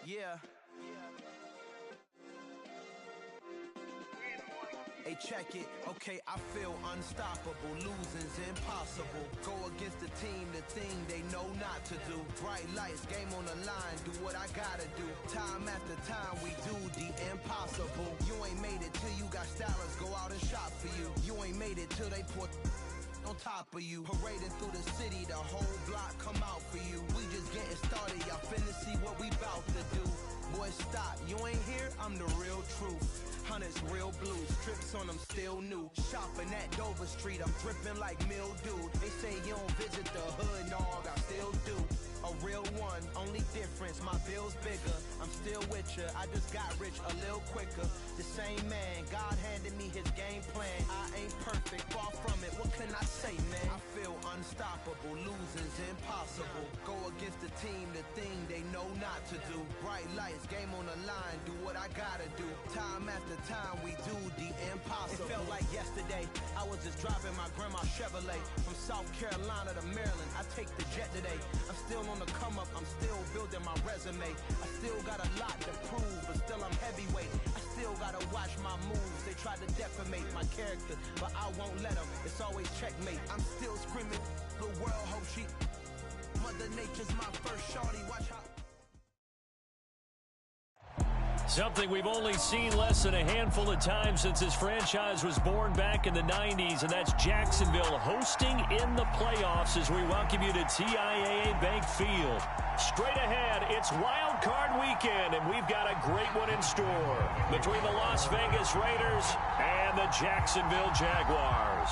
Yeah. Hey, check it. Okay, I feel unstoppable. Losing's impossible. Go against the team, the thing they know not to do. Bright lights, game on the line. Do what I gotta do. Time after time, we do the impossible. You ain't made it till you got stylists go out and shop for you. You ain't made it till they put on top of you. Parading through the city, the whole block come out for you. We just getting started, y'all finna see what we bout to do. Boy, stop, you ain't here, I'm the real truth. Hunters, real blue, strips on them still new. Shopping at Dover Street, I'm dripping like mildew. They say you don't visit the hood, dog, I still do. A real one, only difference, my bill's bigger. I'm still with ya, I just got rich a little quicker. The same man, God handed me his game plan. I ain't perfect, far from it, what can I say, man? I feel unstoppable, losing's impossible. Go against the team, the thing they know not to do. Bright lights, game on the line, do what I gotta do. Time after time, we do the impossible. It felt like yesterday, I was just driving my grandma's Chevrolet. From South Carolina to Maryland, I take the jet today. I'm still on the come up, I'm still building my resume. I still got a lot to prove, but still I'm heavyweight. I still gotta watch my moves. They try to defamate my character, but I won't let them. It's always checkmate. I'm still screaming, the world hope she. Mother Nature's my first shorty, watch how. Something we've only seen less than a handful of times since this franchise was born back in the 90s, and that's Jacksonville hosting in the playoffs as we welcome you to TIAA Bank Field. Straight ahead, it's Wild Card Weekend, and we've got a great one in store between the Las Vegas Raiders and the Jacksonville Jaguars.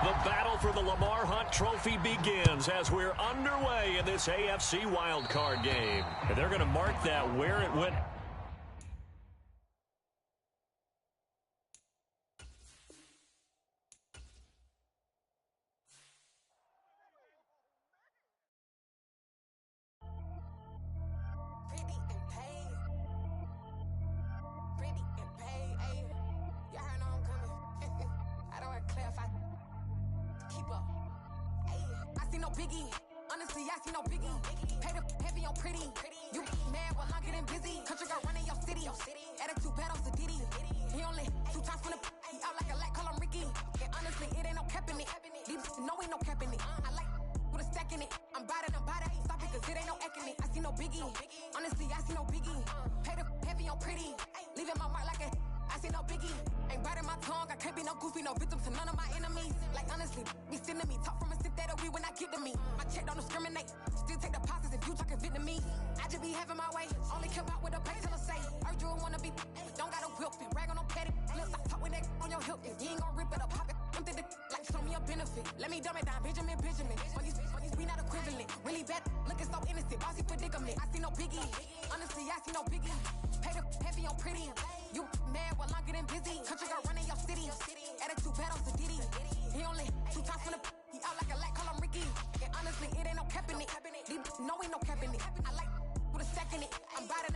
The battle for the Lamar Hunt Trophy begins as we're underway in this AFC wildcard game. And they're going to mark that where it went. Biggie, honestly, I see no biggie. Paid up heavy on pretty. You mad while I'm getting busy. Country girl running your city. Attitude bad on Diddy. He only 2 times from the he out like a lack, call him Ricky. And honestly, it ain't no cap in it. These know ain't no cap in it. I like with a stack in it. I'm bad, stop it, cause it ain't no eck in it. I see no biggie. Honestly, I see no biggie. Paid up heavy on pretty. Leaving my mark like a I see no biggie. Ain't biting my tongue. I can't be no goofy, no victim to none of my enemies. Like honestly, be sending me talk from a sit that'll be when I get to me. My check don't discriminate. Still take deposits if you talking Vietnamese. I just be having my way. Only care about what the pay tell her say. Heard you wanna be, don't got a whip and rag on no petty. Lips I talk with that on your hip. If you ain't gon' rip it up, pop it. I'm the like show me a benefit. Let me dumb it down, Benjamin. On these we not equivalent. Really bad, looking so innocent. Bossy predicament. I see no biggie. Honestly, I see no biggie. Paid up heavy on pretty. You mad while I'm getting busy. Country girl running your city. Attitude bad on Diddy. He only 2 times from the he out like a lack, call him Ricky. And honestly, it ain't no cap in it. These know ain't no cap in it. I like with a stack in it. I'm bad,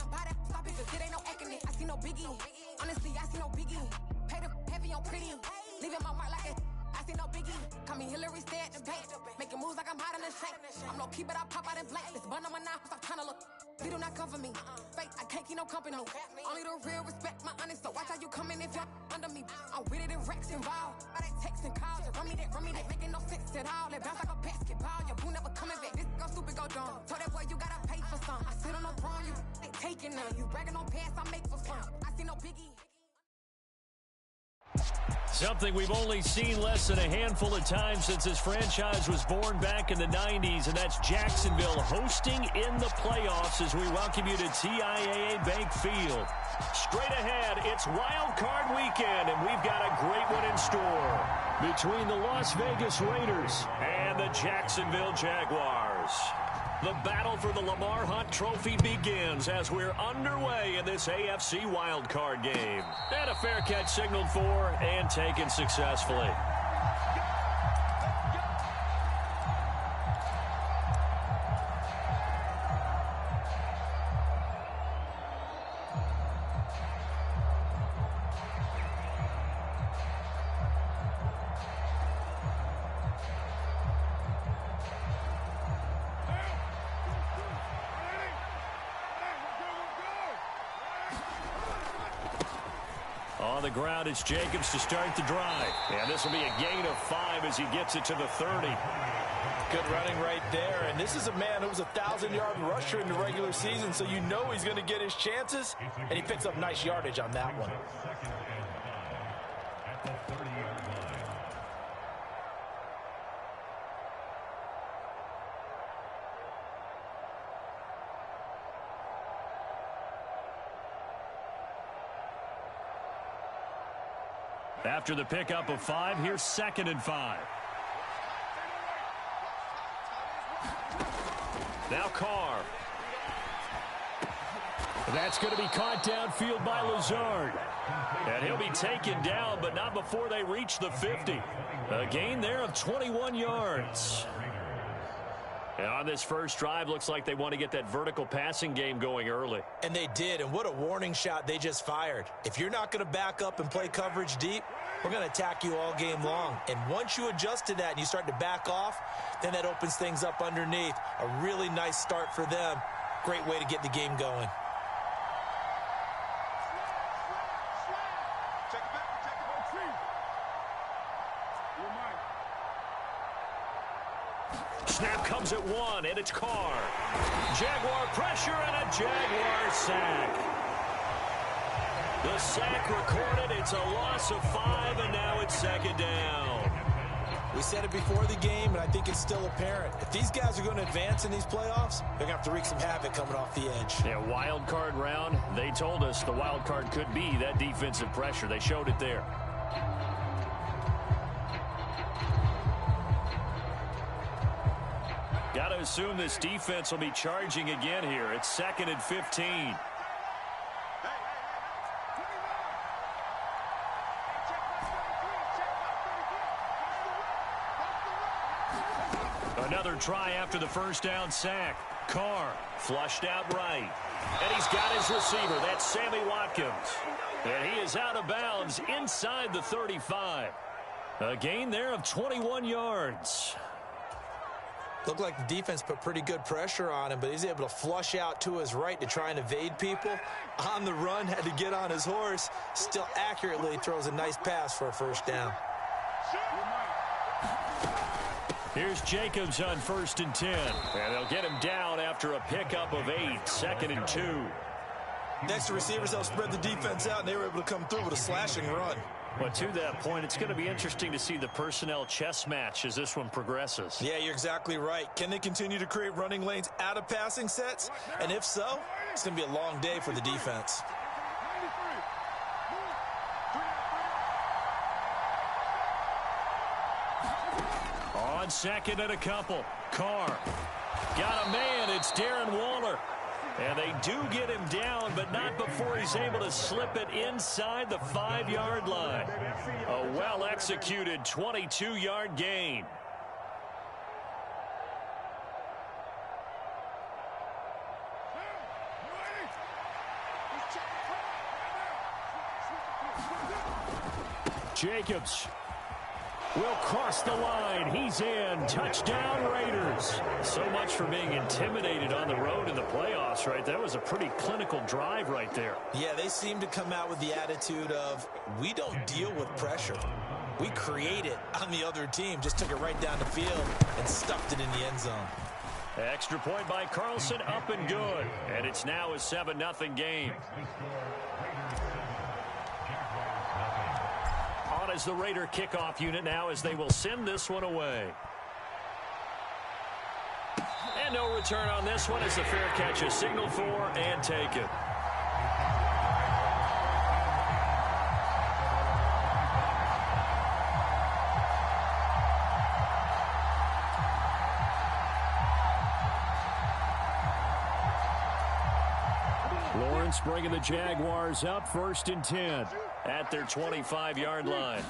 stop it, cause it ain't no eck in it. I see no biggie. Honestly, I see no biggie. Paid up heavy on pretty. Leaving my mark like a I see no biggie. Call me Hillary, stay at the bank. Making moves like I'm hiding in shank. I'm low key, but I pop out in blank. This bun on my knife, stop trying to look. They do not cover me. Fake, I can't keep no company. Only the real respect my honest. So watch how you coming if you're under me. I'm with it in Rex involved. By that text and calls. Run me that. Making no sense at all. That bounce like a basketball. Your boo never coming back. This go stupid, go dumb. Told that boy you gotta pay for some. I sit on no throne, you ain't taking none. You bragging on pants, I make for fun. I see no biggie. Something we've only seen less than a handful of times since this franchise was born back in the 90s, and that's Jacksonville hosting in the playoffs as we welcome you to TIAA Bank Field. Straight ahead, it's Wild Card Weekend, and we've got a great one in store between the Las Vegas Raiders and the Jacksonville Jaguars. The battle for the Lamar Hunt Trophy begins as we're underway in this AFC wildcard game. And a fair catch signaled for and taken successfully. On the ground, it's Jacobs to start the drive. And this will be a gain of 5 as he gets it to the 30. Good running right there. And this is a man who was a 1,000-yard rusher in the regular season, so you know he's going to get his chances, and he picks up nice yardage on that one. After the pickup of 5, here's 2nd and 5. Now Carr. That's going to be caught downfield by Lazard. And he'll be taken down, but not before they reach the 50. A gain there of 21 yards. And on this first drive, looks like they want to get that vertical passing game going early. And they did, and what a warning shot they just fired. If you're not going to back up and play coverage deep, we're going to attack you all game long. And once you adjust to that and you start to back off, then that opens things up underneath. A really nice start for them. Great way to get the game going. Snap comes at 1, and it's Carr. Jaguar pressure and a Jaguar sack. The sack recorded. It's a loss of 5, and now it's 2nd down. We said it before the game, and I think it's still apparent. If these guys are going to advance in these playoffs, they're going to have to wreak some havoc coming off the edge. Yeah, wild card round. They told us the wild card could be that defensive pressure. They showed it there. Got to assume this defense will be charging again here. It's 2nd and 15. Another try after the first down sack. Carr flushed out right. And he's got his receiver. That's Sammy Watkins. And he is out of bounds inside the 35. A gain there of 21 yards. Looked like the defense put pretty good pressure on him, but he's able to flush out to his right to try and evade people. On the run, had to get on his horse. Still accurately throws a nice pass for a first down. Here's Jacobs on 1st and 10. And they'll get him down after a pickup of 8. 2nd and 2. Next, the receivers helped spread the defense out, and they were able to come through with a slashing run. But to that point, it's going to be interesting to see the personnel chess match as this one progresses. Yeah, you're exactly right. Can they continue to create running lanes out of passing sets? And if so, it's going to be a long day for the defense. On 2nd and a couple. Carr. Got a man. It's Darren Waller. And they do get him down, but not before he's able to slip it inside the 5-yard line. A well-executed 22-yard gain. Jacobs will cross the line. He's in. Touchdown, Raiders. So much for being intimidated on the road in the playoffs, right? That was a pretty clinical drive right there. Yeah, they seem to come out with the attitude of, we don't deal with pressure. We create it on the other team. Just took it right down the field and stuffed it in the end zone. Extra point by Carlson, up and good. And it's now a 7-0 game. As the Raider kickoff unit now as they will send this one away. And no return on this one as the fair catch is signaled for and taken. Lawrence bringing the Jaguars up 1st and 10 at their 25-yard line.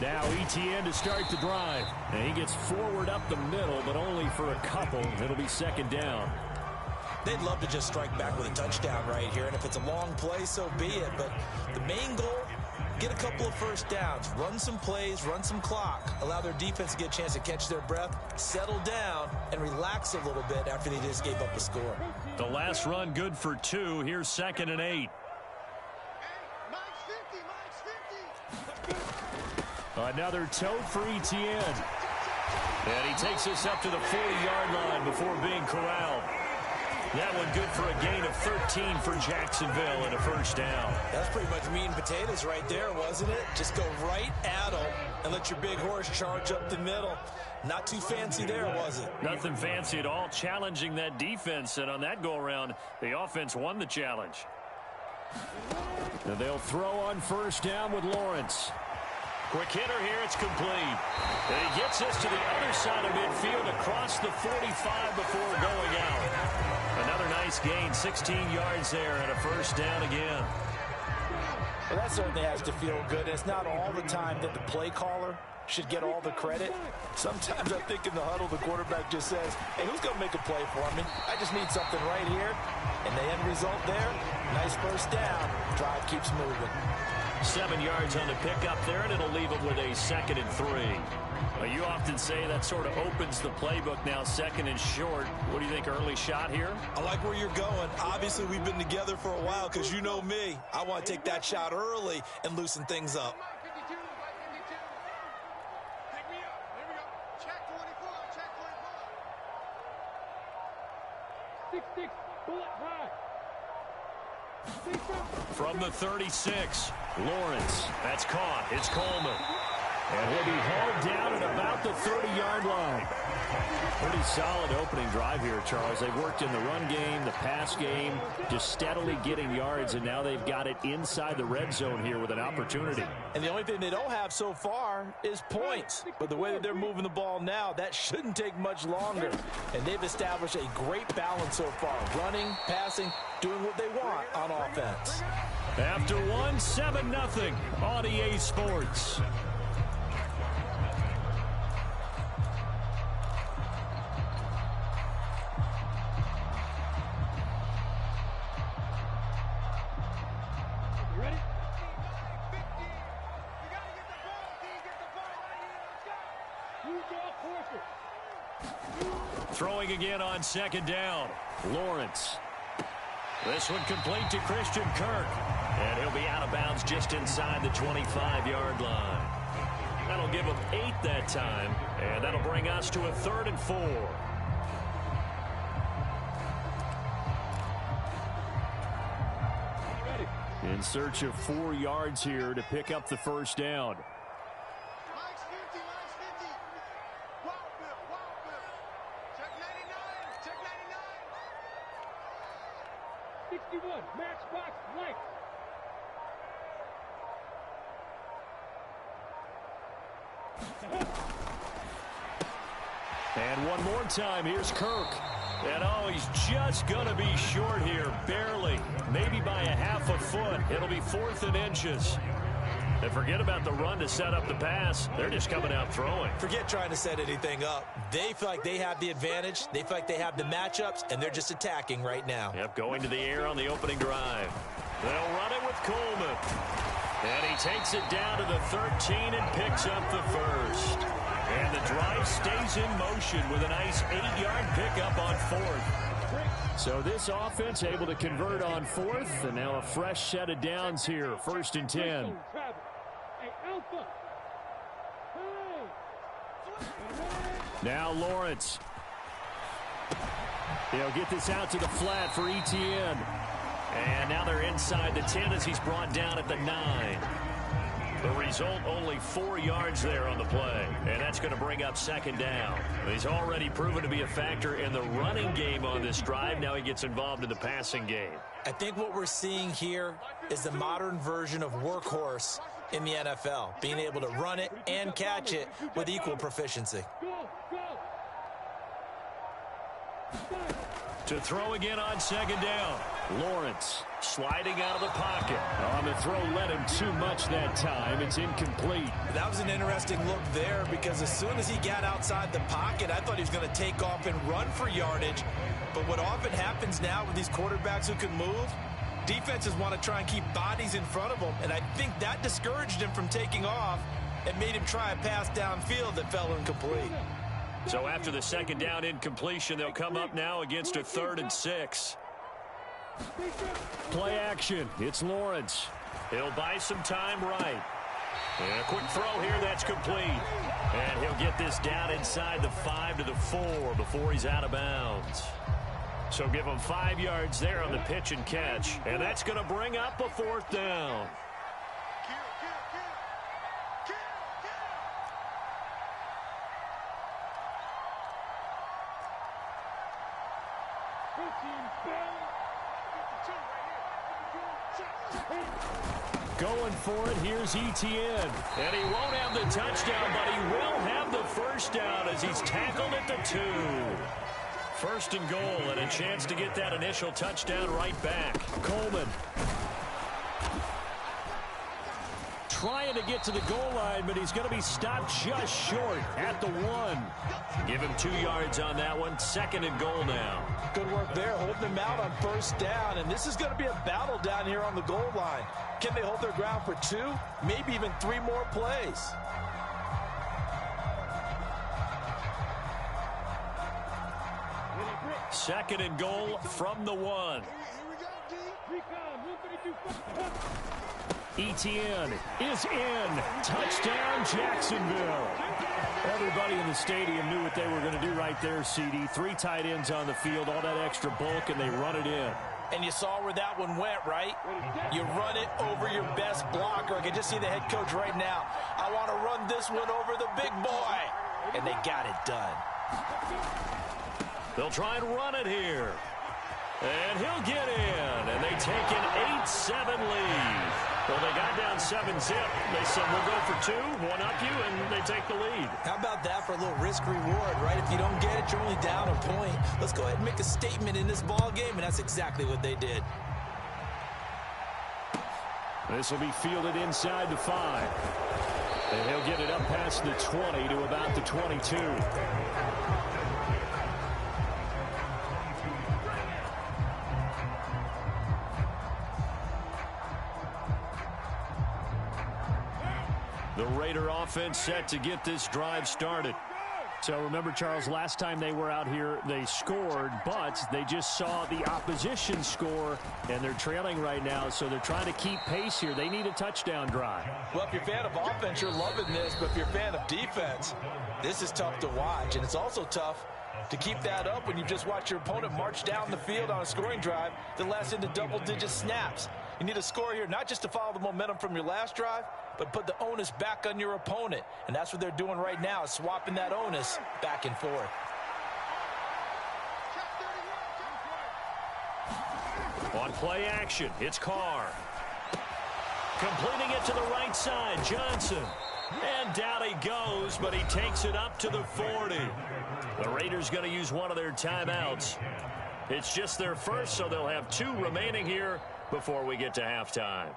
Now Etienne to start the drive. And he gets forward up the middle, but only for a couple. It'll be 2nd down. They'd love to just strike back with a touchdown right here, and if it's a long play, so be it. But the main goal, get a couple of first downs, run some plays, run some clock, allow their defense to get a chance to catch their breath, settle down, and relax a little bit after they just gave up a score. The last run good for 2. Here's 2nd and 8. Another toe for Etienne. And he takes us up to the 40-yard line before being corralled. That one good for a gain of 13 for Jacksonville and a first down. That's pretty much meat and potatoes right there, wasn't it? Just go right at them and let your big horse charge up the middle. Not too fancy there, was it? Nothing fancy at all, challenging that defense. And on that go-around, the offense won the challenge. And they'll throw on first down with Lawrence. Quick hitter here, it's complete. And he gets us to the other side of midfield across the 45 before going out. Another nice gain, 16 yards there and a first down again. Well, that certainly has to feel good. And it's not all the time that the play caller should get all the credit. Sometimes I think in the huddle, the quarterback just says, hey, who's going to make a play for me? I just need something right here. And the end result there, nice first down. Drive keeps moving. 7 yards on the pickup there, and it'll leave them with a 2nd and 3. Well, you often say that sort of opens the playbook now, 2nd and short. What do you think, early shot here? I like where you're going. Obviously, we've been together for a while because you know me. I want to take that shot early and loosen things up. From the 36, Lawrence. That's caught. It's Coleman. And he'll be hauled down at about the 30-yard line. Pretty solid opening drive here, Charles. They've worked in the run game, the pass game, just steadily getting yards, and now they've got it inside the red zone here with an opportunity. And the only thing they don't have so far is points. But the way that they're moving the ball now, that shouldn't take much longer. And they've established a great balance so far. Running, passing, doing what they want on offense. After 7-0 on EA Sports. Throwing again on 2nd down. Lawrence. This one complete to Christian Kirk. And he'll be out of bounds just inside the 25-yard line. That'll give him 8 that time. And that'll bring us to a 3rd and 4. In search of 4 yards here to pick up the first down. 61, Matchbox Light. And one more time, here's Kirk. And oh, he's just going to be short here, barely. Maybe by a half a foot. It'll be 4th and inches. And forget about the run to set up the pass. They're just coming out throwing. Forget trying to set anything up. They feel like they have the advantage. They feel like they have the matchups, and they're just attacking right now. Yep, going to the air on the opening drive. They'll run it with Coleman. And he takes it down to the 13 and picks up the first. And the drive stays in motion with a nice 8-yard pickup on 4th. So this offense able to convert on 4th, and now a fresh set of downs here, 1st and 10. Now Lawrence. They'll get this out to the flat for Etienne. And now they're inside the 10 as he's brought down at the 9. The result, only 4 yards there on the play. And that's going to bring up 2nd down. He's already proven to be a factor in the running game on this drive. Now he gets involved in the passing game. I think what we're seeing here is the modern version of workhorse in the NFL, being able to run it and catch it with equal proficiency. To throw again on 2nd down. Lawrence sliding out of the pocket. On the throw, led him too much that time. It's incomplete. That was an interesting look there because as soon as he got outside the pocket, I thought he was going to take off and run for yardage. But what often happens now with these quarterbacks who can move, defenses want to try and keep bodies in front of them, and I think that discouraged him from taking off and made him try a pass downfield that fell incomplete. So after the 2nd down incompletion, they'll come up now against a 3rd and 6. Play action. It's Lawrence. He'll buy some time right. And a quick throw here, that's complete. And he'll get this down inside the 5 to the 4 before he's out of bounds. So give him 5 yards there on the pitch and catch. And that's going to bring up a 4th down. Going for it, here's Etienne. And he won't have the touchdown, but he will have the first down as he's tackled at the 2. 1st and goal, and a chance to get that initial touchdown right back. Coleman trying to get to the goal line, but he's going to be stopped just short at the 1. Give him 2 yards on that one. 2nd and goal now. Good work there, holding them out on 1st down, and this is going to be a battle down here on the goal line. Can they hold their ground for 2, maybe even 3 more plays? Second and goal from the 1. Etienne is in. Touchdown, Jacksonville. Everybody in the stadium knew what they were going to do right there, CD. 3 tight ends on the field, all that extra bulk, and they run it in. And you saw where that one went, right? You run it over your best blocker. I can just see the head coach right now. I want to run this one over the big boy. And they got it done. They'll try and run it here. And he'll get in. And they take an 8-7 lead. Well, they got down 7-zip. They said, we'll go for 2, 1 up you, and they take the lead. How about that for a little risk-reward, right? If you don't get it, you're only down a point. Let's go ahead and make a statement in this ball game, and that's exactly what they did. This will be fielded inside the 5. And he'll get it up past the 20 to about the 22. The Raider offense set to get this drive started. So remember, Charles, last time they were out here, they scored, but they just saw the opposition score, and they're trailing right now, so they're trying to keep pace here. They need a touchdown drive. Well, if you're a fan of offense, you're loving this, but if you're a fan of defense, this is tough to watch, and it's also tough to keep that up when you just watch your opponent march down the field on a scoring drive that lasts into double-digit snaps. You need a score here, not just to follow the momentum from your last drive, but put the onus back on your opponent. And that's what they're doing right now, swapping that onus back and forth. On play action, it's Carr. Completing it to the right side, Johnson. And down he goes, but he takes it up to the 40. The Raiders going to use one of their timeouts. It's just their first, so they'll have 2 remaining here before we get to halftime.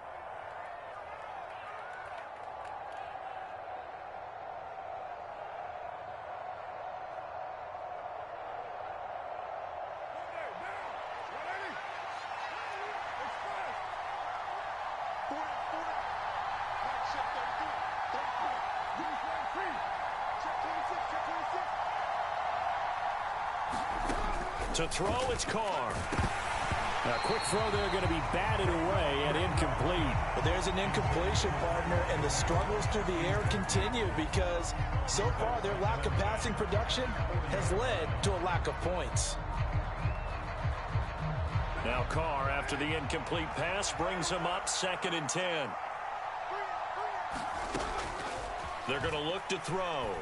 To throw, it's Carr. A quick throw there, going to be batted away and incomplete. But there's an incompletion, partner, and the struggles through the air continue because so far their lack of passing production has led to a lack of points. Now Carr, after the incomplete pass, brings him up 2nd and 10. They're going to look to throw.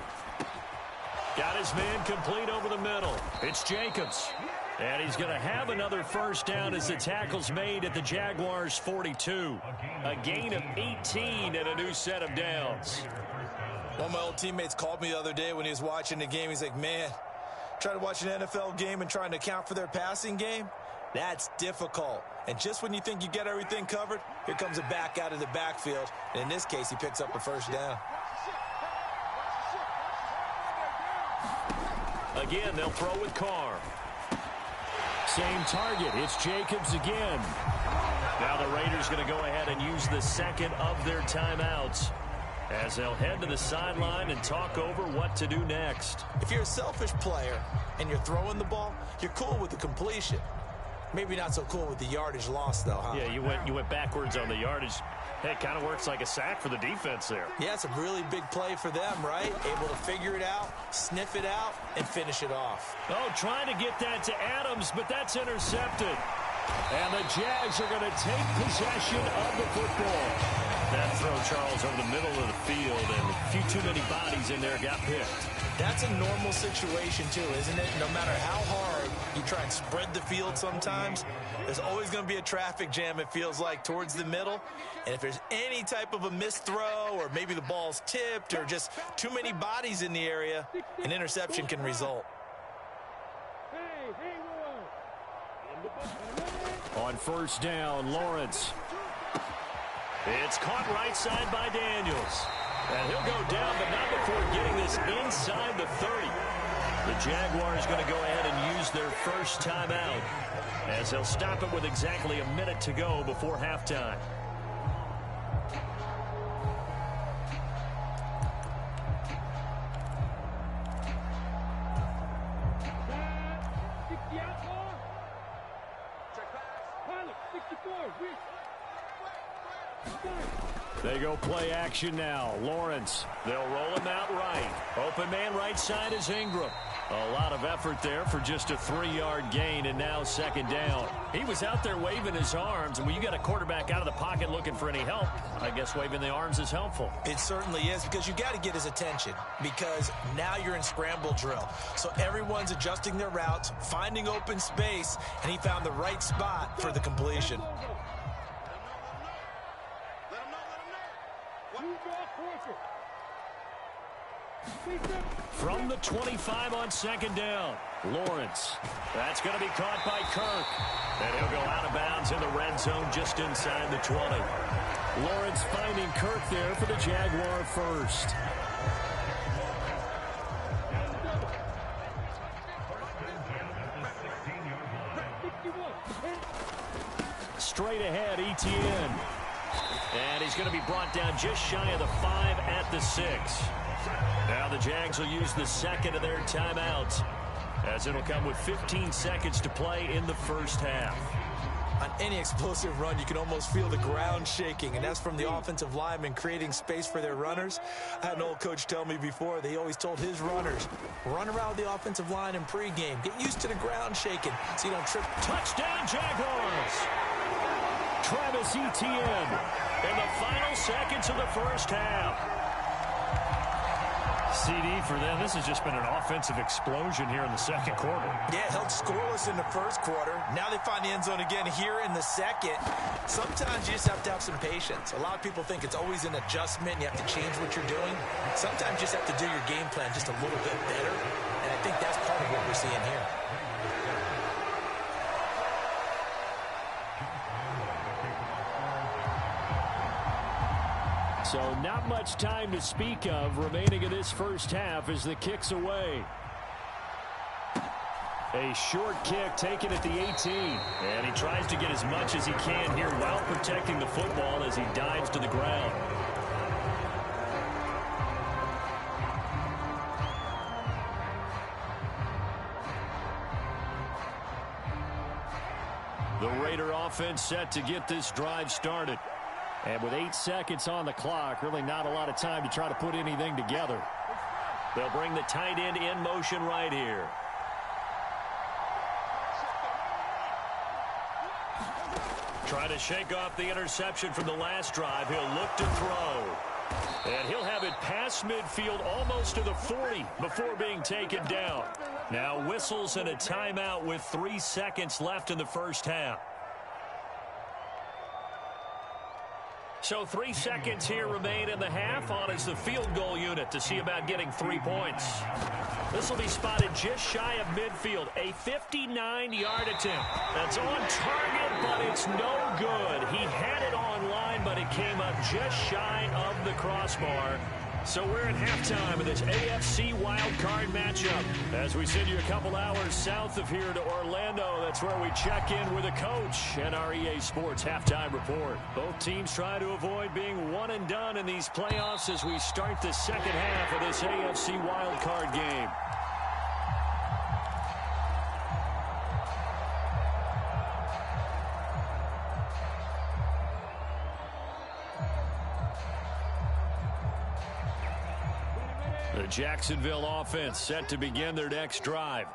Got his man complete over the middle. It's Jacobs. And he's going to have another first down as the tackle's made at the Jaguars' 42. A gain of 18 and a new set of downs. One of my old teammates called me the other day when he was watching the game. He's like, man, trying to watch an NFL game and trying to account for their passing game, that's difficult. And just when you think you get everything covered, here comes a back out of the backfield. And in this case, he picks up a first down. Again, they'll throw with Carr. Same target. It's Jacobs again. Now the Raiders going to go ahead and use the second of their timeouts as they'll head to the sideline and talk over what to do next. If you're a selfish player and you're throwing the ball, you're cool with the completion. Maybe not so cool with the yardage loss, though, huh? Yeah, you went backwards on the yardage. It kind of works like a sack for the defense there. Yeah, it's a really big play for them, right? Able to figure it out, sniff it out, and finish it off. Oh, trying to get that to Adams, but that's intercepted. And the Jags are going to take possession of the football. That throw, Charles, over the middle of the field, and a few too many bodies in there got picked. That's a normal situation, too, isn't it? No matter how hard you try and spread the field sometimes, there's always going to be a traffic jam, it feels like, towards the middle. And if there's any type of a missed throw or maybe the ball's tipped or just too many bodies in the area, an interception can result. On first down, Lawrence. It's caught right side by Daniels. And he'll go down, but not before getting this inside the 30. The Jaguars going to go ahead and use their first timeout, as they'll stop it with exactly a minute to go before halftime. They go play action now. Lawrence, they'll roll him out right. Open man right side is Ingram. A lot of effort there for just a 3-yard gain, and now second down. He was out there waving his arms, and when you got a quarterback out of the pocket looking for any help, I guess waving the arms is helpful. It certainly is, because you got to get his attention, because now you're in scramble drill. So everyone's adjusting their routes, finding open space, and he found the right spot for the completion. From the 25 on second down, Lawrence. That's going to be caught by Kirk. And he'll go out of bounds in the red zone just inside the 20. Lawrence finding Kirk there for the Jaguar first. Straight ahead, Etienne. And he's going to be brought down just shy of the 5 at the 6. Now the Jags will use the second of their timeouts, as it'll come with 15 seconds to play in the first half. On any explosive run, you can almost feel the ground shaking, and that's from the offensive linemen creating space for their runners. I had an old coach tell me before, they always told his runners, run around the offensive line in pregame. Get used to the ground shaking so you don't trip. Touchdown, Jaguars! Travis Etienne in the final seconds of the first half. CD for them. This has just been an offensive explosion here in the second quarter. Yeah, held scoreless in the first quarter. Now they find the end zone again here in the second. Sometimes you just have to have some patience. A lot of people think it's always an adjustment. You have to change what you're doing. Sometimes you just have to do your game plan just a little bit better. And I think that's part of what we're seeing here. So not much time to speak of remaining in this first half as the kick's away. A short kick taken at the 18. And he tries to get as much as he can here while protecting the football as he dives to the ground. The Raider offense set to get this drive started. And with 8 seconds on the clock, really not a lot of time to try to put anything together. They'll bring the tight end in motion right here. Trying to shake off the interception from the last drive. He'll look to throw. And he'll have it past midfield almost to the 40 before being taken down. Now whistles and a timeout with 3 seconds left in the first half. So 3 seconds here remain in the half. On is the field goal unit to see about getting 3 points. This will be spotted just shy of midfield. A 59-yard attempt. That's on target, but it's no good. He had it on line, but it came up just shy of the crossbar. So we're at halftime of this AFC wildcard matchup. As we send you a couple hours south of here to Orlando, that's where we check in with a coach and our EA Sports halftime report. Both teams try to avoid being one and done in these playoffs as we start the second half of this AFC wildcard game. The Jacksonville offense set to begin their next drive.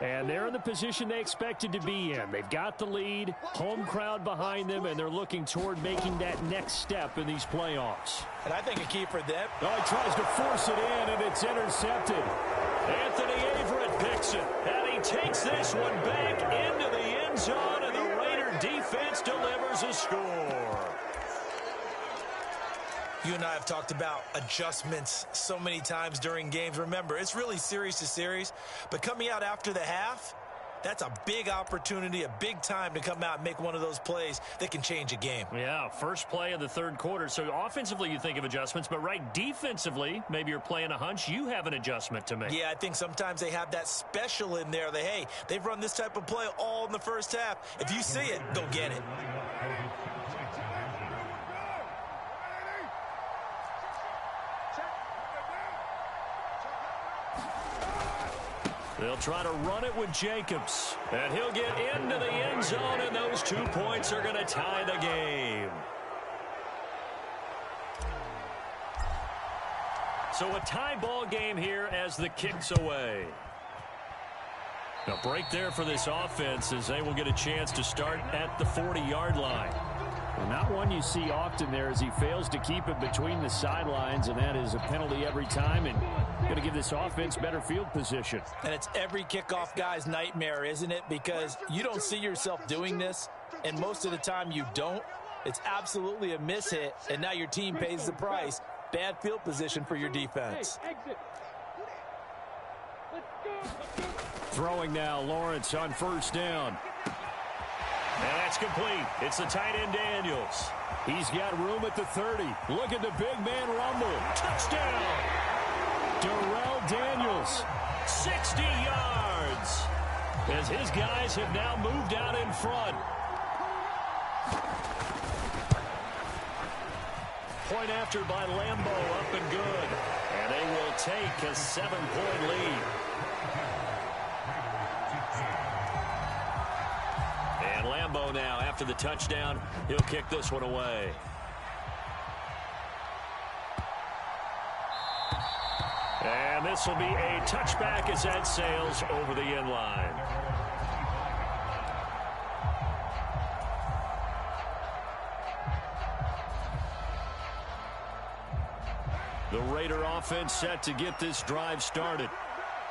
And they're in the position they expected to be in. They've got the lead, home crowd behind them, and they're looking toward making that next step in these playoffs. And I think a key for them. Oh, he tries to force it in, and it's intercepted. Anthony Averett picks it, and he takes this one back into the end zone, and the Raider defense delivers a score. You and I have talked about adjustments so many times during games. Remember, it's really series to series, but coming out after the half, that's a big opportunity, a big time to come out and make one of those plays that can change a game. Yeah, first play of the third quarter. So offensively you think of adjustments, but right defensively, maybe you're playing a hunch, you have an adjustment to make. Yeah, I think sometimes they have that special in there that, hey, they've run this type of play all in the first half. If you see it, go get it. They'll try to run it with Jacobs. And he'll get into the end zone, and those 2 points are going to tie the game. So a tie ball game here as the kick's away. A break there for this offense as they will get a chance to start at the 40-yard line. Well, not one you see often there as he fails to keep it between the sidelines, and that is a penalty every time, and going to give this offense better field position. And it's every kickoff guy's nightmare, isn't it? Because you don't see yourself doing this, and most of the time you don't. It's absolutely a mishit, and now your team pays the price. Bad field position for your defense. Throwing now, Lawrence on first down. And that's complete. It's the tight end Daniels. He's got room at the 30. Look at the big man rumble. Touchdown! Darrell Daniels. 60 yards. As his guys have now moved out in front. Point after by Lambo, up and good. And they will take a 7-point lead. And Lambo now, after the touchdown, he'll kick this one away. And this will be a touchback as that sails over the end line. The Raider offense set to get this drive started.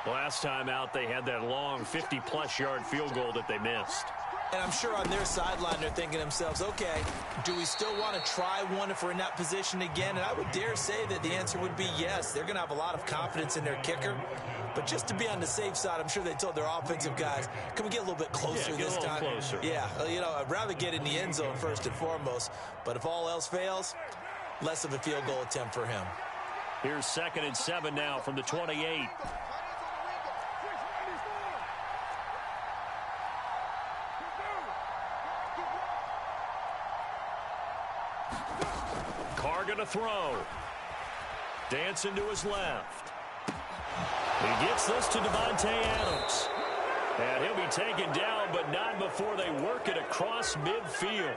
Last time out, they had that long 50-plus yard field goal that they missed. And I'm sure on their sideline they're thinking to themselves, okay, do we still want to try one if we're in that position again? And I would dare say that the answer would be yes. They're going to have a lot of confidence in their kicker. But just to be on the safe side, I'm sure they told their offensive guys, can we get a little bit closer this time? Closer. Yeah, you know, I'd rather get in the end zone first and foremost. But if all else fails, less of a field goal attempt for him. Here's 2nd and 7 now from the 28. Carr going to throw. Dancing to his left. He gets this to Davante Adams. And he'll be taken down, but not before they work it across midfield.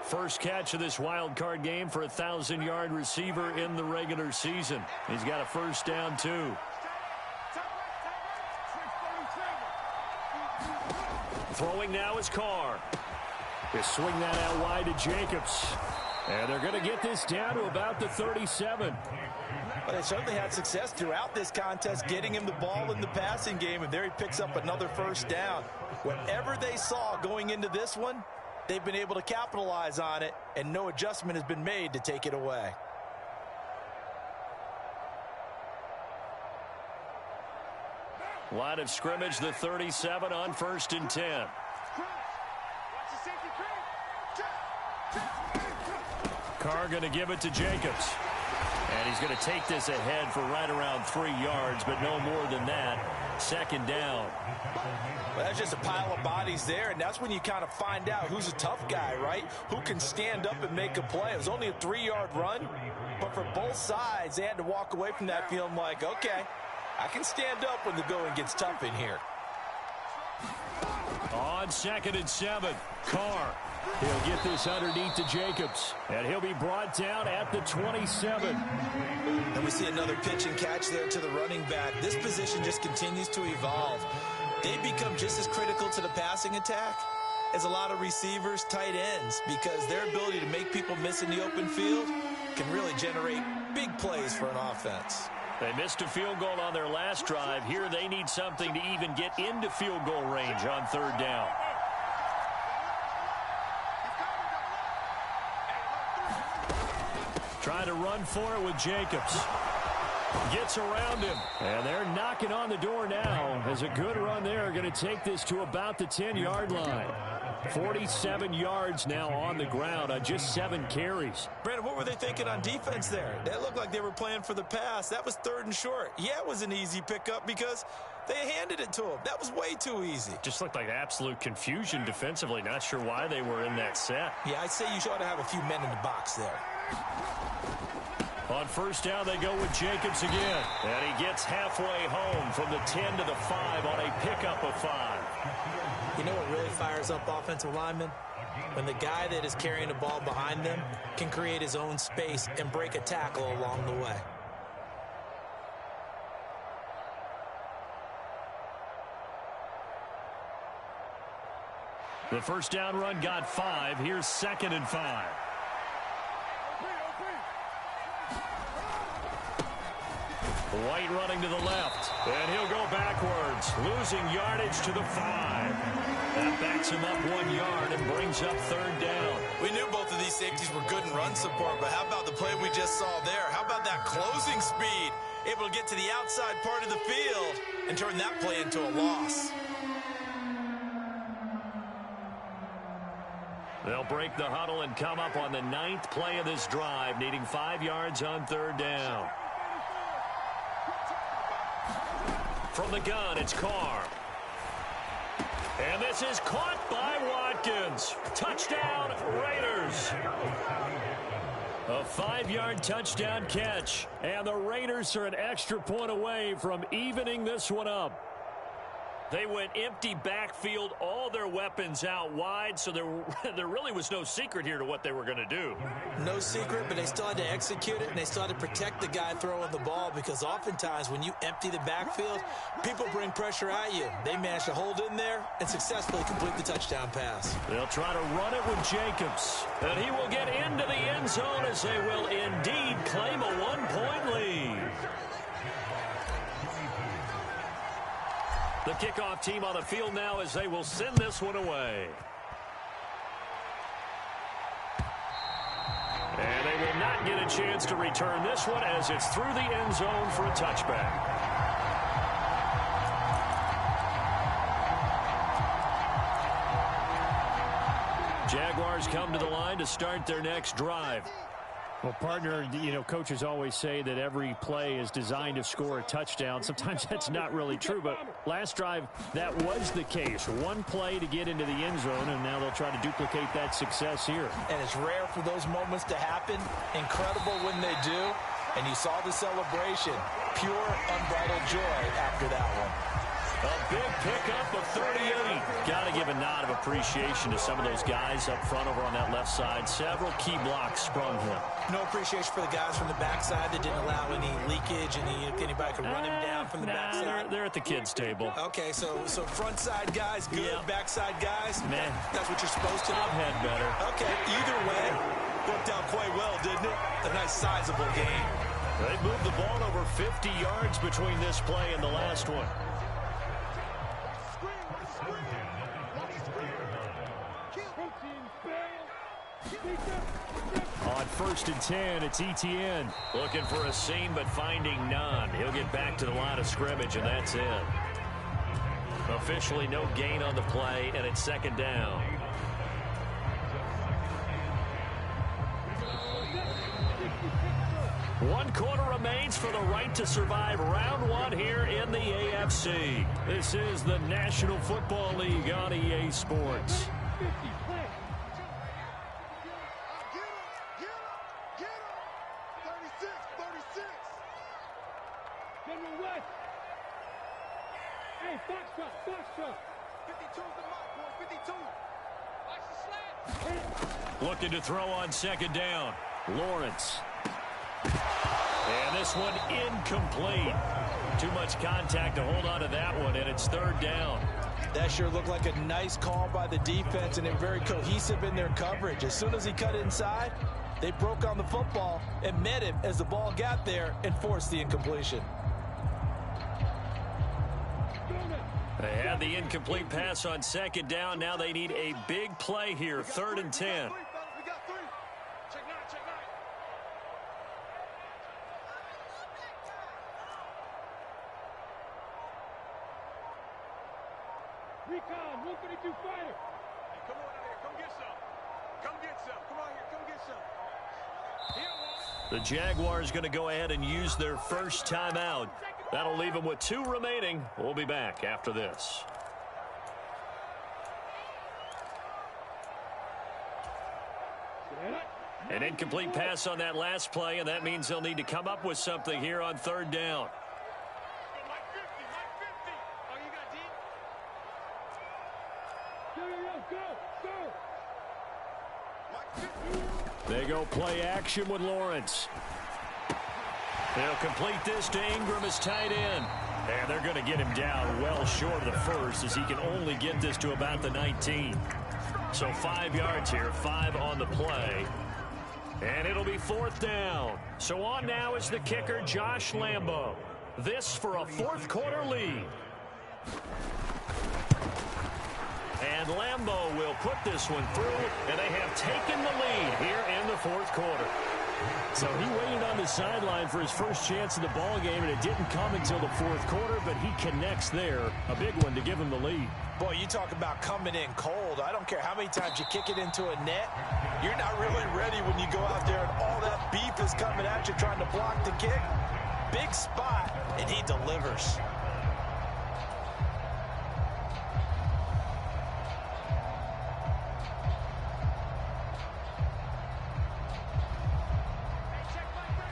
First catch of this wild card game for a 1,000-yard receiver in the regular season. He's got a first down, too. Throwing now is Carr. They swing that out wide to Jacobs. And they're going to get this down to about the 37. But they certainly had success throughout this contest, getting him the ball in the passing game, and there he picks up another first down. Whatever they saw going into this one, they've been able to capitalize on it, and no adjustment has been made to take it away. Line of scrimmage, the 37 on 1st and 10. Carr going to give it to Jacobs. And he's going to take this ahead for right around 3 yards, but no more than that. 2nd down. Well, that's just a pile of bodies there, and that's when you kind of find out who's a tough guy, right? Who can stand up and make a play. It was only a 3-yard run, but for both sides, they had to walk away from that feeling like, okay, I can stand up when the going gets tough in here. On 2nd and 7, Carr. He'll get this underneath to Jacobs, and he'll be brought down at the 27. And we see another pitch and catch there to the running back. This position just continues to evolve. They become just as critical to the passing attack as a lot of receivers, tight ends, because their ability to make people miss in the open field can really generate big plays for an offense. They missed a field goal on their last drive. Here they need something to even get into field goal range on 3rd down. Trying to run for it with Jacobs. Gets around him. And they're knocking on the door now. As a good run there, going to take this to about the 10-yard line. 47 yards now on the ground on just 7 carries. Brandon, what were they thinking on defense there? That looked like they were playing for the pass. That was 3rd and short. Yeah, it was an easy pickup because they handed it to him. That was way too easy. Just looked like absolute confusion defensively. Not sure why they were in that set. Yeah, I'd say you ought to have a few men in the box there. On 1st down, they go with Jacobs again. And he gets halfway home from the 10 to the 5 on a pickup of 5. You know what really fires up offensive linemen? When the guy that is carrying the ball behind them can create his own space and break a tackle along the way. The 1st down run got 5. Here's 2nd and 5. White running to the left, and he'll go backwards, losing yardage to the 5. That backs him up 1 yard and brings up 3rd down. We knew both of these safeties were good in run support, but how about the play we just saw there? How about that closing speed? Able to get to the outside part of the field and turn that play into a loss. They'll break the huddle and come up on the 9th play of this drive, needing 5 yards on 3rd down. From the gun, it's Carr. And this is caught by Watkins. Touchdown, Raiders. A 5-yard touchdown catch. And the Raiders are an extra point away from evening this one up. They went empty backfield, all their weapons out wide, so there really was no secret here to what they were going to do. No secret, but they still had to execute it, and they still had to protect the guy throwing the ball, because oftentimes when you empty the backfield, people bring pressure at you. They managed to hold in there and successfully complete the touchdown pass. They'll try to run it with Jacobs, and he will get into the end zone as they will indeed claim a 1-point lead. The kickoff team on the field now as they will send this one away. And they will not get a chance to return this one as it's through the end zone for a touchback. Jaguars come to the line to start their next drive. Well, partner, coaches always say that every play is designed to score a touchdown. Sometimes that's not really true, but last drive, that was the case. One play to get into the end zone, and now they'll try to duplicate that success here. And it's rare for those moments to happen. Incredible when they do. And you saw the celebration. Pure, unbridled joy after that one. A big pickup of 38. Got to give a nod of appreciation to some of those guys up front over on that left side. Several key blocks sprung him. No appreciation for the guys from the backside that didn't allow any leakage, and anybody could run him down from the backside. They're at the kids' table. Okay, so front side guys good, yeah. Backside guys, man, that's what you're supposed to do. I've had better. Okay, either way, worked out quite well, didn't it? A nice sizable game. They moved the ball over 50 yards between this play and the last one. On 1st and 10, it's Etienne. Looking for a seam, but finding none. He'll get back to the line of scrimmage, and that's it. Officially no gain on the play, and it's 2nd down. One quarter remains for the right to survive round one here in the AFC. This is the National Football League on EA Sports. Hey, Foxtrot, Foxtrot. 52's the mark, boys. Looking to throw on second down. Lawrence. And this one incomplete. Too much contact to hold on to that one, and it's third down. That sure looked like a nice call by the defense, and they're very cohesive in their coverage. As soon as he cut inside, they broke on the football and met him as the ball got there and forced the incompletion. They had the incomplete pass on second down. Now they need a big play here, 3rd and 10. Recon, 132 fighter. Hey, come on out here. Come get some. Come get some. Come on here. Come get some. The Jaguars going to go ahead and use their first timeout. That'll leave them with 2 remaining. We'll be back after this. An incomplete pass on that last play, and that means they'll need to come up with something here on 3rd down. They go play action with Lawrence. They'll complete this to Ingram as tight end. And they're going to get him down well short of the first, as he can only get this to about the 19. So 5 yards here, 5 on the play. And it'll be 4th down. So on now is the kicker, Josh Lambo. This for a 4th quarter lead. And Lambo will put this one through, and they have taken the lead here in the 4th quarter. So he waited on the sideline for his first chance of the ball game, and it didn't come until the 4th quarter, but he connects there. A big one to give him the lead. Boy, you talk about coming in cold. I don't care how many times you kick it into a net. You're not really ready when you go out there and all that beef is coming at you trying to block the kick. Big spot, and he delivers.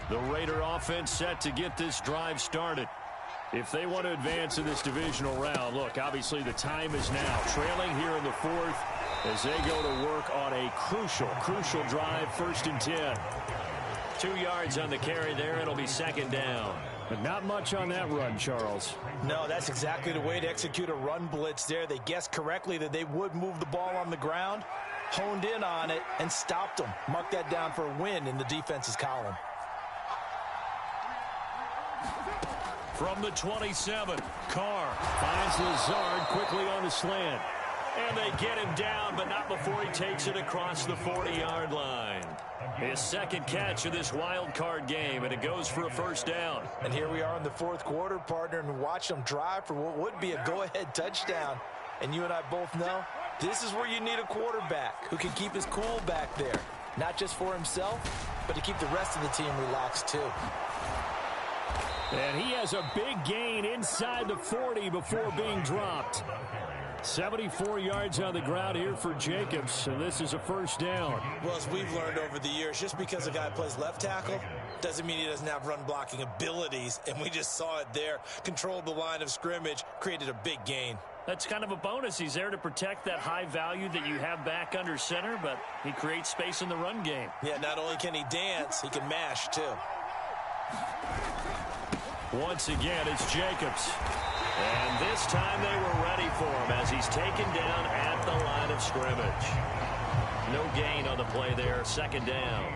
The Raider offense set to get this drive started. If they want to advance in this divisional round, look, obviously the time is now. Trailing here in the 4th as they go to work on a crucial drive, 1st and 10. 2 yards on the carry there. It'll be 2nd down. But not much on that run, Charles. No, that's exactly the way to execute a run blitz there. They guessed correctly that they would move the ball on the ground, honed in on it, and stopped them. Mark that down for a win in the defense's column. From the 27, Carr finds Lazard quickly on the slant. And they get him down, but not before he takes it across the 40-yard line. His 2nd catch of this wild card game, and it goes for a 1st down. And here we are in the 4th quarter, partner, and watch them drive for what would be a go-ahead touchdown. And you and I both know this is where you need a quarterback who can keep his cool back there. Not just for himself, but to keep the rest of the team relaxed too. And he has a big gain inside the 40 before being dropped. 74 yards on the ground here for Jacobs, and this is a 1st down. Well, as we've learned over the years, just because a guy plays left tackle doesn't mean he doesn't have run-blocking abilities, and we just saw it there. Controlled the line of scrimmage, created a big gain. That's kind of a bonus. He's there to protect that high value that you have back under center, but he creates space in the run game. Yeah, not only can he dance, he can mash, too. Once again, it's Jacobs. And this time they were ready for him as he's taken down at the line of scrimmage. No gain on the play there, 2nd down.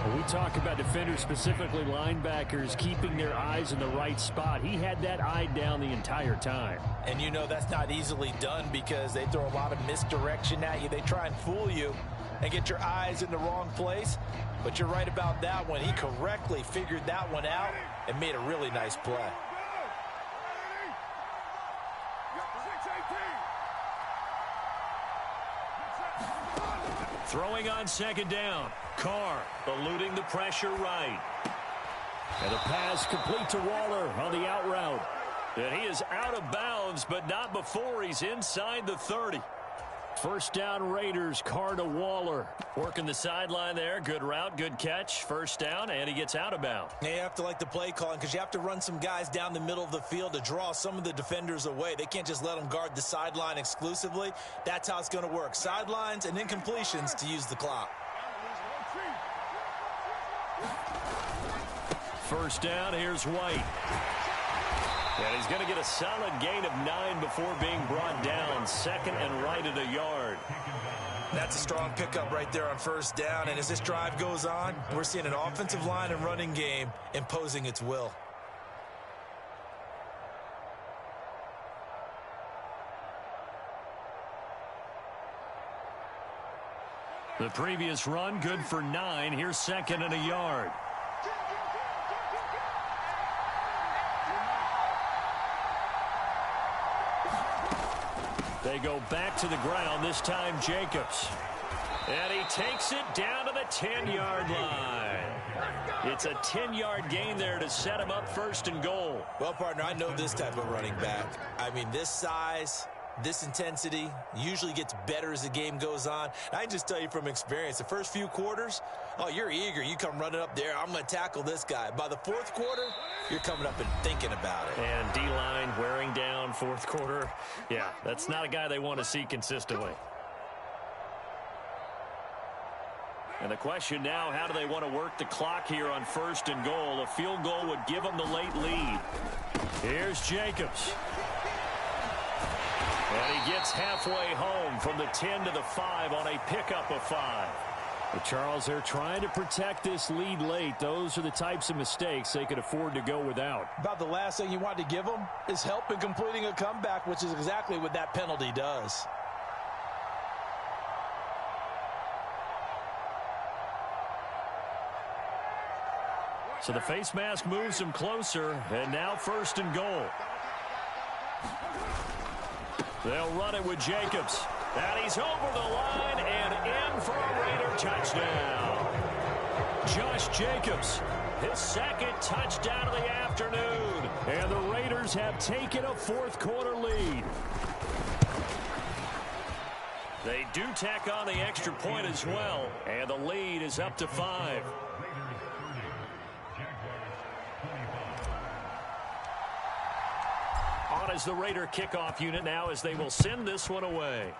When we talk about defenders, specifically linebackers, keeping their eyes in the right spot, he had that eye down the entire time. And you know that's not easily done because they throw a lot of misdirection at you. They try and fool you and get your eyes in the wrong place. But you're right about that one. He correctly figured that one out and made a really nice play. Throwing on 2nd down. Carr eluding the pressure right. And a pass complete to Waller on the out route. And he is out of bounds, but not before he's inside the 30. First down Raiders, Carr to Waller. Working the sideline there. Good route, good catch. First down, and he gets out of bounds. You have to like the play calling because you have to run some guys down the middle of the field to draw some of the defenders away. They can't just let them guard the sideline exclusively. That's how it's going to work. Sidelines and then completions to use the clock. First down, here's White. And he's going to get a solid gain of 9 before being brought down. Second and right at a yard. That's a strong pickup right there on first down. And as this drive goes on, we're seeing an offensive line and running game imposing its will. The previous run, good for 9. Here's second and a yard. They go back to the ground, this time Jacobs. And he takes it down to the 10-yard line. It's a 10-yard gain there to set him up first and goal. Well, partner, I know this type of running back. I mean, this size, this intensity usually gets better as the game goes on. And I can just tell you from experience, the first few quarters, oh, you're eager. You come running up there, I'm going to tackle this guy. By the fourth quarter, you're coming up and thinking about it. And D-line wearing down fourth quarter. Yeah, that's not a guy they want to see consistently. And the question now, how do they want to work the clock here on first and goal? A field goal would give them the late lead. Here's Jacobs. And he gets halfway home from the 10 to the 5 on a pickup of 5. But Charles, they're trying to protect this lead late. Those are the types of mistakes they could afford to go without. About the last thing you want to give them is help in completing a comeback, which is exactly what that penalty does. So the face mask moves him closer, and now first and goal. They'll run it with Jacobs. And he's over the line and in for a Raider touchdown. Josh Jacobs, his second touchdown of the afternoon. And the Raiders have taken a fourth quarter lead. They do tack on the extra point as well. And the lead is up to 5. On as the Raider kickoff unit now as they will send this one away.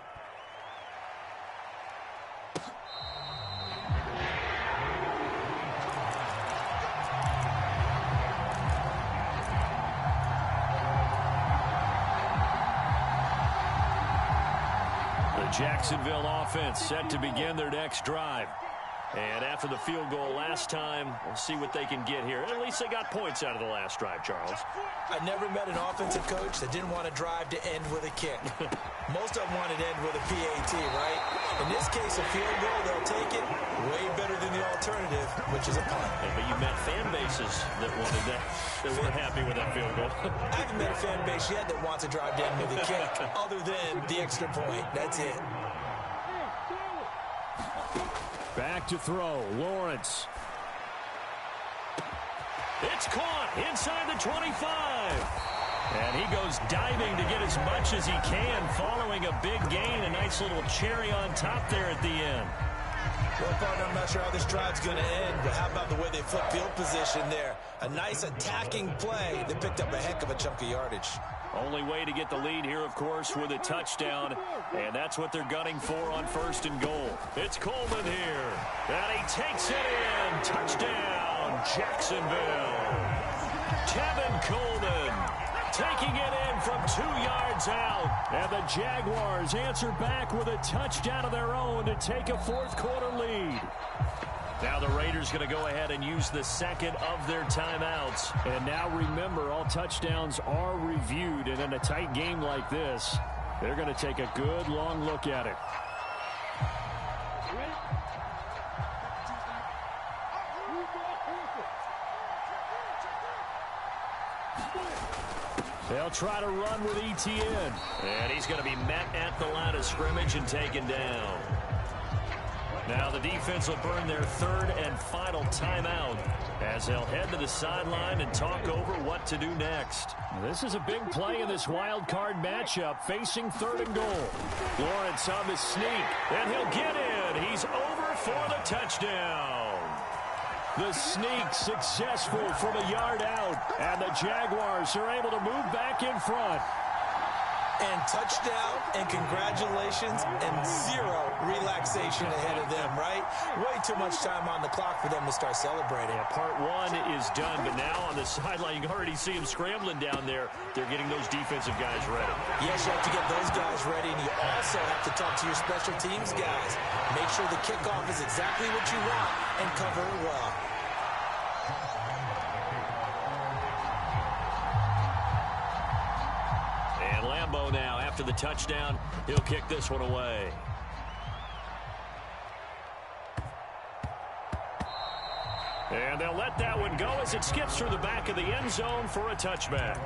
The Jacksonville offense set to begin their next drive. And after the field goal last time, we'll see what they can get here. At least they got points out of the last drive, Charles. I never met an offensive coach that didn't want to drive to end with a kick. Most of them wanted to end with a PAT, right? In this case, a field goal, they'll take it way better than the alternative, which is a punt. Yeah, but you met fan bases that wanted that, that weren't happy with that field goal. I haven't met a fan base yet that wants to drive to end with a kick, other than the extra point. That's it. Back to throw, Lawrence. It's caught inside the 25. And he goes diving to get as much as he can, following a big gain. A nice little cherry on top there at the end. Well, partner, I'm not sure how this drive's going to end, but how about the way they flip field position there? A nice attacking play that picked up a heck of a chunk of yardage. Only way to get the lead here, of course, with a touchdown. And that's what they're gunning for on first and goal. It's Coleman here. And he takes it in. Touchdown, Jacksonville. Tevin Coleman taking it in from 2 yards out. And the Jaguars answer back with a touchdown of their own to take a fourth quarter lead. Now the Raiders going to go ahead and use the second of their timeouts. And now remember, all touchdowns are reviewed. And in a tight game like this, they're going to take a good long look at it. They'll try to run with Etienne. And he's going to be met at the line of scrimmage and taken down. Now the defense will burn their third and final timeout as they'll head to the sideline and talk over what to do next. This is a big play in this wild card matchup, facing 3rd and goal. Lawrence on the sneak, and he'll get in. He's over for the touchdown. The sneak successful from a yard out, and the Jaguars are able to move back in front. And touchdown, and congratulations, and zero relaxation ahead of them, right? Way too much time on the clock for them to start celebrating. Yeah, part one is done, but now on the sideline, you can already see them scrambling down there. They're getting those defensive guys ready. Yes, you have to get those guys ready, and you also have to talk to your special teams guys. Make sure the kickoff is exactly what you want and cover it well. Lambeau now, after the touchdown, he'll kick this one away. And they'll let that one go as it skips through the back of the end zone for a touchback.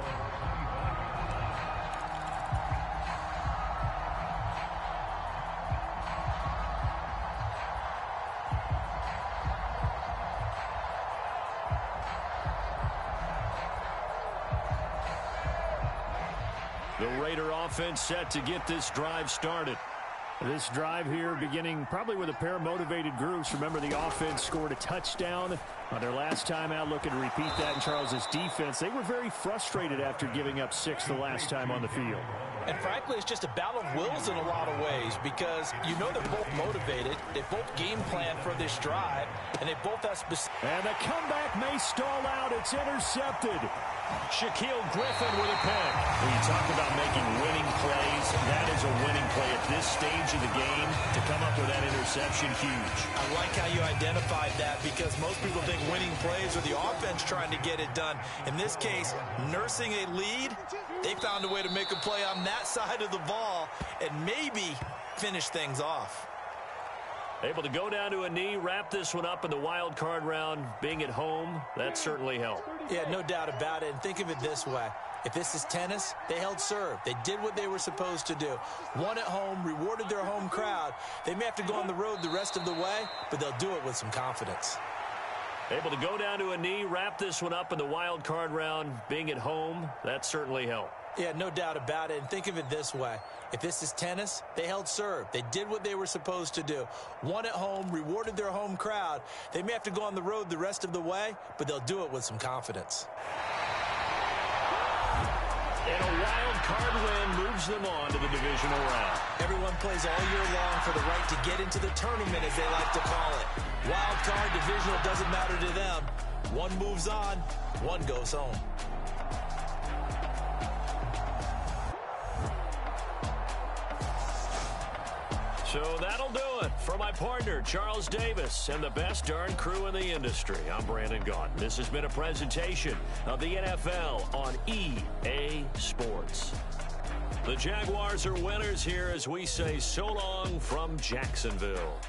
The Raider offense set to get this drive started. This drive here beginning probably with a pair of motivated groups. Remember, the offense scored a touchdown on their last time out, looking to repeat that in Charles's defense. They were very frustrated after giving up 6 the last time on the field. And frankly, it's just a battle of wills in a lot of ways because you know they're both motivated. They both game plan for this drive, and they both have specific. And the comeback may stall out. It's intercepted. Shaquill Griffin with a pick. When you talk about making winning plays, that is a winning play at this stage of the game. To come up with that interception, huge. I like how you identified that because most people think winning plays are the offense trying to get it done. In this case, nursing a lead, they found a way to make a play on that side of the ball and maybe finish things off. Able to go down to a knee, wrap this one up in the wild card round. Being at home, that certainly helped. Yeah, no doubt about it. And think of it this way. If this is tennis, they held serve. They did what they were supposed to do. Won at home, rewarded their home crowd. They may have to go on the road the rest of the way, but they'll do it with some confidence. Able to go down to a knee, wrap this one up in the wild card round. Being at home, that certainly helped. Yeah, no doubt about it. And think of it this way. If this is tennis, they held serve. They did what they were supposed to do. Won at home, rewarded their home crowd. They may have to go on the road the rest of the way, but they'll do it with some confidence. And a wild card win moves them on to the divisional round. Everyone plays all year long for the right to get into the tournament, as they like to call it. Wild card, divisional, doesn't matter to them. One moves on, one goes home. So that'll do it for my partner, Charles Davis, and the best darn crew in the industry. I'm Brandon Gaudin. This has been a presentation of the NFL on EA Sports. The Jaguars are winners here as we say so long from Jacksonville.